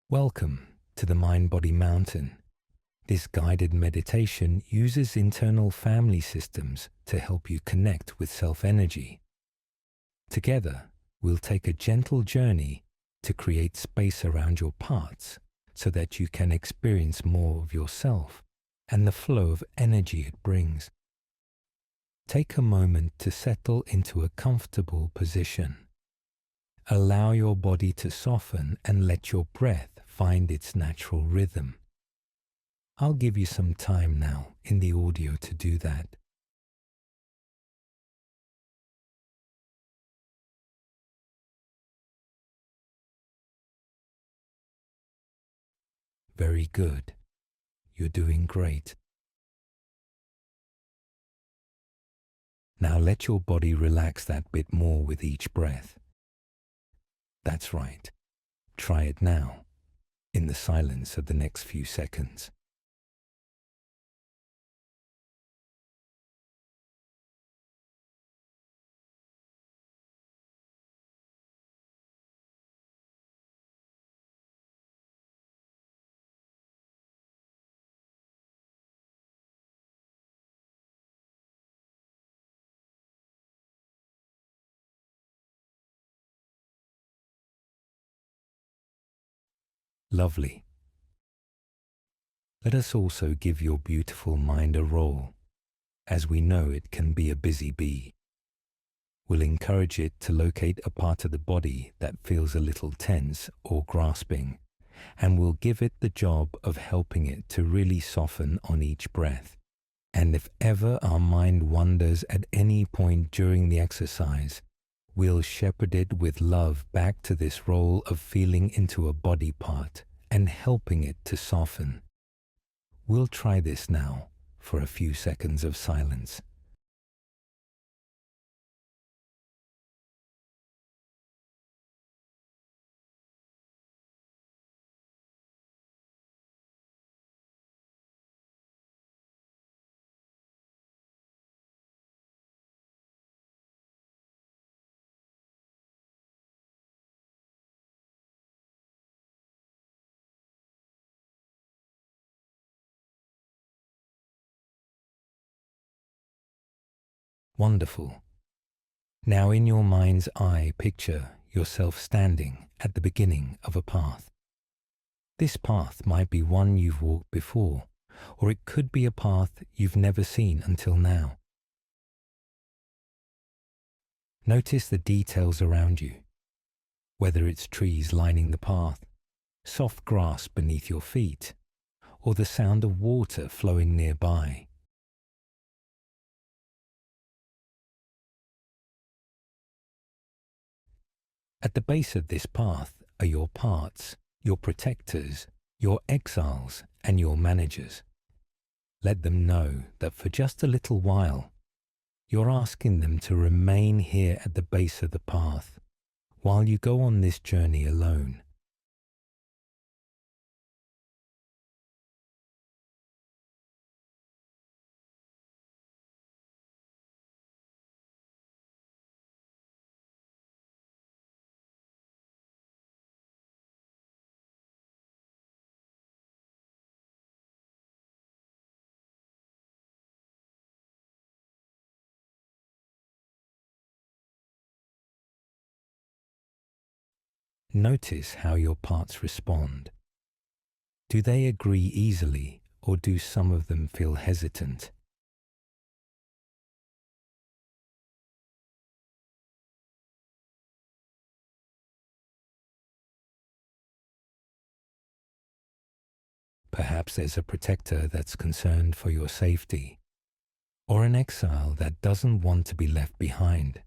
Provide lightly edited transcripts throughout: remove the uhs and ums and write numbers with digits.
Welcome to the Mind-Body Mountain. This guided meditation uses internal family systems to help you connect with self-energy. Together, we'll take a gentle journey to create space around your parts so that you can experience more of yourself and the flow of energy it brings. Take a moment to settle into a comfortable position. Allow your body to soften and let your breath find its natural rhythm. I'll give you some time now in the audio to do that. Very good. You're doing great. Now let your body relax that bit more with each breath. That's right. Try it now, in the silence of the next few seconds. Lovely. Let us also give your beautiful mind a roll, as we know it can be a busy bee. We'll encourage it to locate a part of the body that feels a little tense or grasping, and we'll give it the job of helping it to really soften on each breath. And if ever our mind wanders at any point during the exercise, we'll shepherd it with love back to this role of feeling into a body part and helping it to soften. We'll try this now for a few seconds of silence. Wonderful. Now in your mind's eye, picture yourself standing at the beginning of a path. This path might be one you've walked before, or it could be a path you've never seen until now. Notice the details around you, whether it's trees lining the path, soft grass beneath your feet, or the sound of water flowing nearby. At the base of this path are your parts, your protectors, your exiles, and your managers. Let them know that for just a little while, you're asking them to remain here at the base of the path while you go on this journey alone. Notice how your parts respond. Do they agree easily, or do some of them feel hesitant? Perhaps there's a protector that's concerned for your safety, or an exile that doesn't want to be left behind.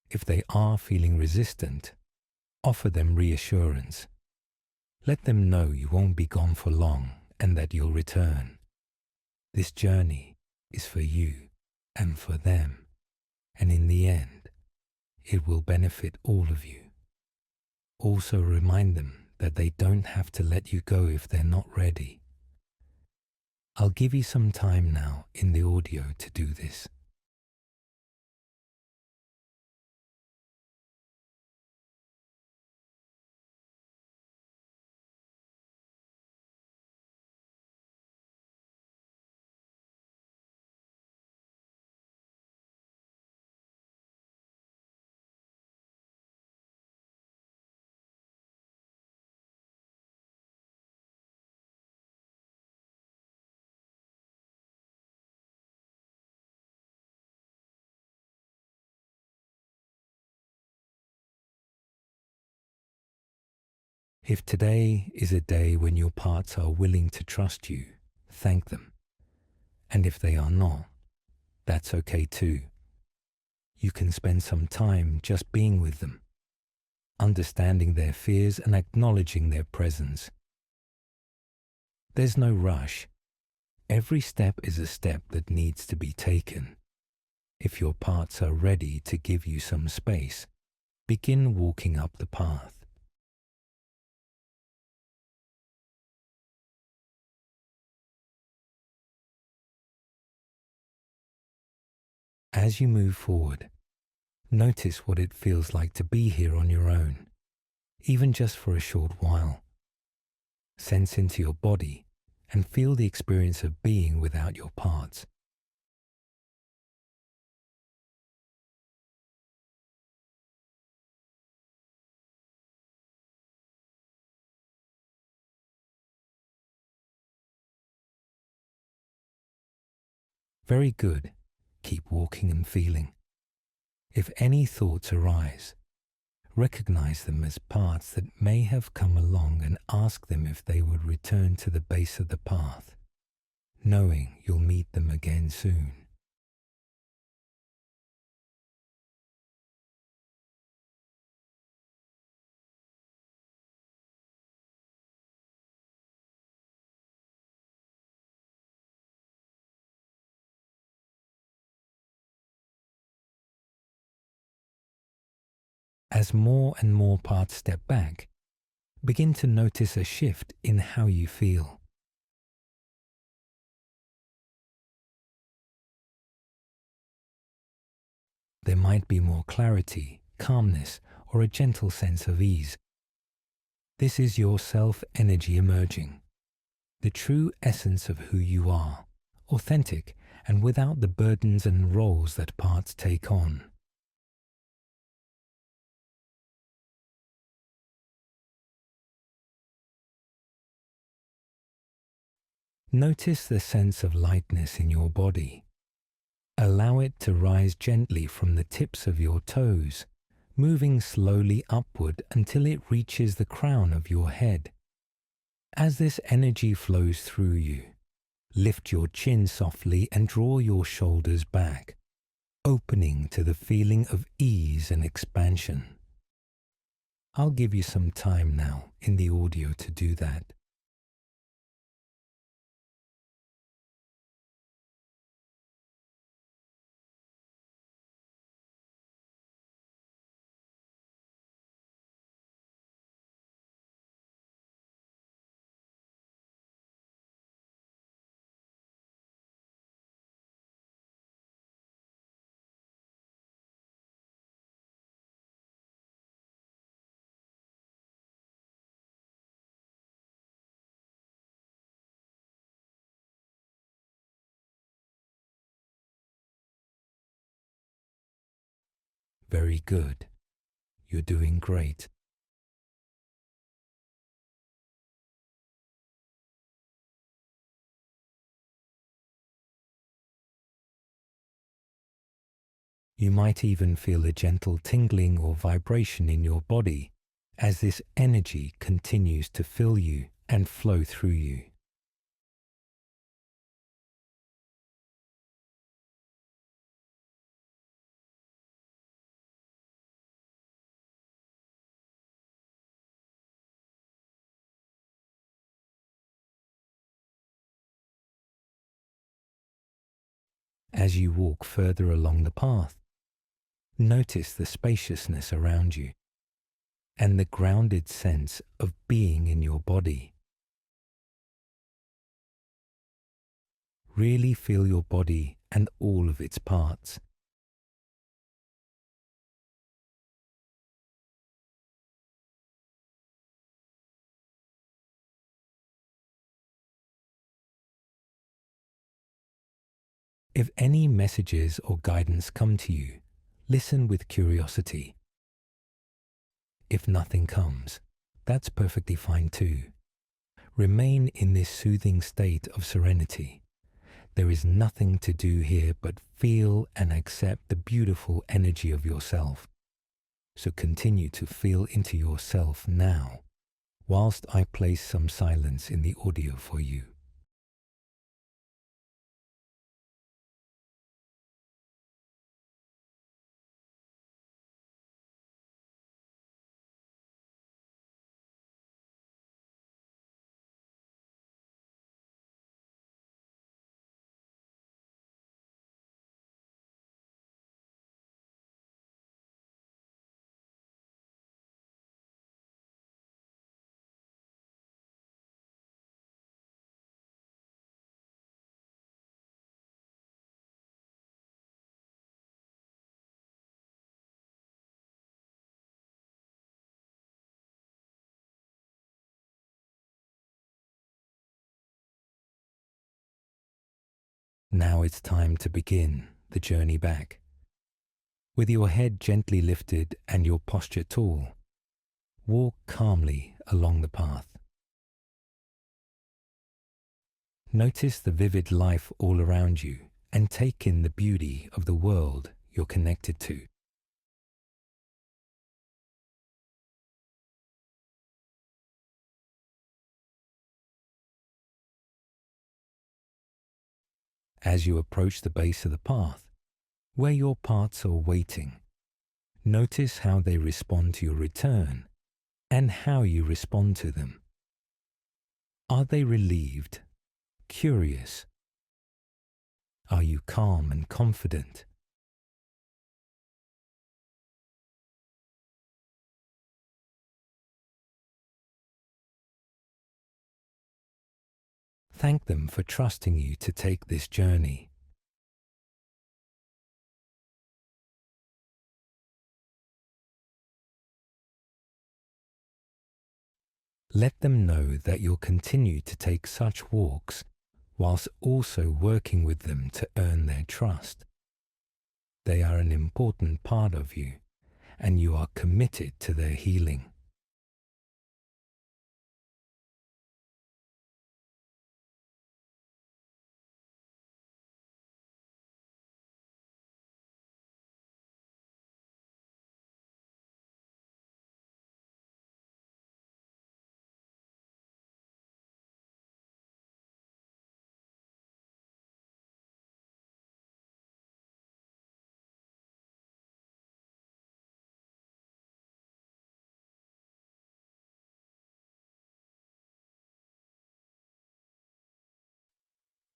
If they are feeling resistant, offer them reassurance. Let them know you won't be gone for long and that you'll return. This journey is for you and for them, and in the end, it will benefit all of you. Also remind them that they don't have to let you go if they're not ready. I'll give you some time now in the audio to do this. If today is a day when your parts are willing to trust you, thank them. And if they are not, that's okay too. You can spend some time just being with them, understanding their fears and acknowledging their presence. There's no rush. Every step is a step that needs to be taken. If your parts are ready to give you some space, begin walking up the path. As you move forward, notice what it feels like to be here on your own, even just for a short while. Sense into your body and feel the experience of being without your parts. Very good. Keep walking and feeling. If any thoughts arise, recognize them as parts that may have come along and ask them if they would return to the base of the path, knowing you'll meet them again soon. As more and more parts step back, begin to notice a shift in how you feel. There might be more clarity, calmness, or a gentle sense of ease. This is your self-energy emerging, the true essence of who you are, authentic and without the burdens and roles that parts take on. Notice the sense of lightness in your body. Allow it to rise gently from the tips of your toes, moving slowly upward until it reaches the crown of your head. As this energy flows through you, lift your chin softly and draw your shoulders back, opening to the feeling of ease and expansion. I'll give you some time now in the audio to do that. Very good. You're doing great. You might even feel a gentle tingling or vibration in your body as this energy continues to fill you and flow through you. As you walk further along the path, notice the spaciousness around you and the grounded sense of being in your body. Really feel your body and all of its parts. If any messages or guidance come to you, listen with curiosity. If nothing comes, that's perfectly fine too. Remain in this soothing state of serenity. There is nothing to do here but feel and accept the beautiful energy of yourself. So continue to feel into yourself now, whilst I place some silence in the audio for you. Now it's time to begin the journey back. With your head gently lifted and your posture tall, walk calmly along the path. Notice the vivid life all around you and take in the beauty of the world you're connected to. As you approach the base of the path, where your parts are waiting, notice how they respond to your return and how you respond to them. Are they relieved, curious? Are you calm and confident? Thank them for trusting you to take this journey. Let them know that you'll continue to take such walks whilst also working with them to earn their trust. They are an important part of you, and you are committed to their healing.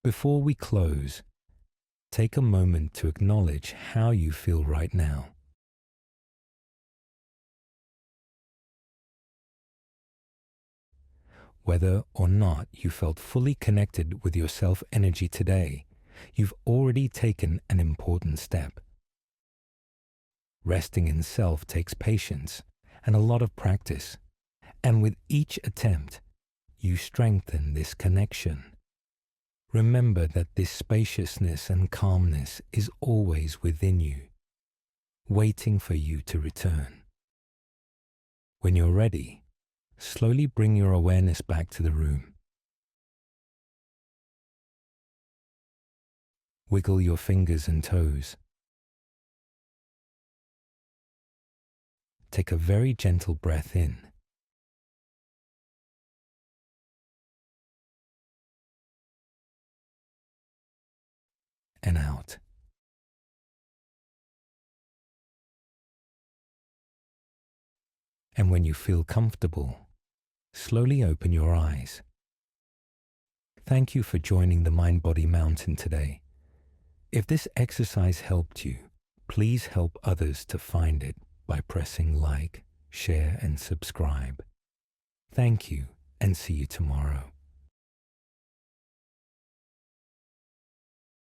Before we close, take a moment to acknowledge how you feel right now. Whether or not you felt fully connected with your self-energy today, you've already taken an important step. Resting in self takes patience and a lot of practice, and with each attempt, you strengthen this connection. Remember that this spaciousness and calmness is always within you, waiting for you to return. When you're ready, slowly bring your awareness back to the room. Wiggle your fingers and toes. Take a very gentle breath in. And out. And when you feel comfortable, slowly open your eyes. Thank you for joining the Mind-Body Mountain today. If this exercise helped you, please help others to find it by pressing like, share, and subscribe. Thank you, and see you tomorrow.